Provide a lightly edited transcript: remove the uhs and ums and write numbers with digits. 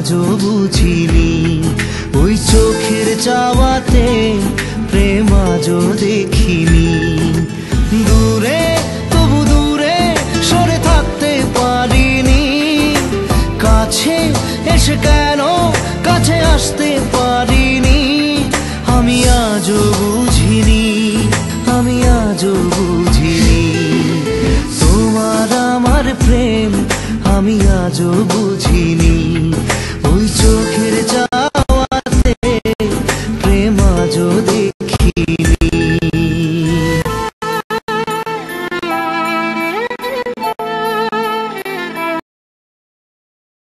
আজও বুঝিনি। ওই চোখের চাওয়াতে প্রেম আজও দেখিনি। দূরে তবু দূরে সরে থাকতে পারিনি, কাছে এসে কেন কাছে আসতে পারিনি। আমি আজও বুঝিনি, আমি আজও বুঝিনি তোমার আমার প্রেম, আমি আজও বুঝিনি। ওই চোখের চাওয়াতে প্রেম আজও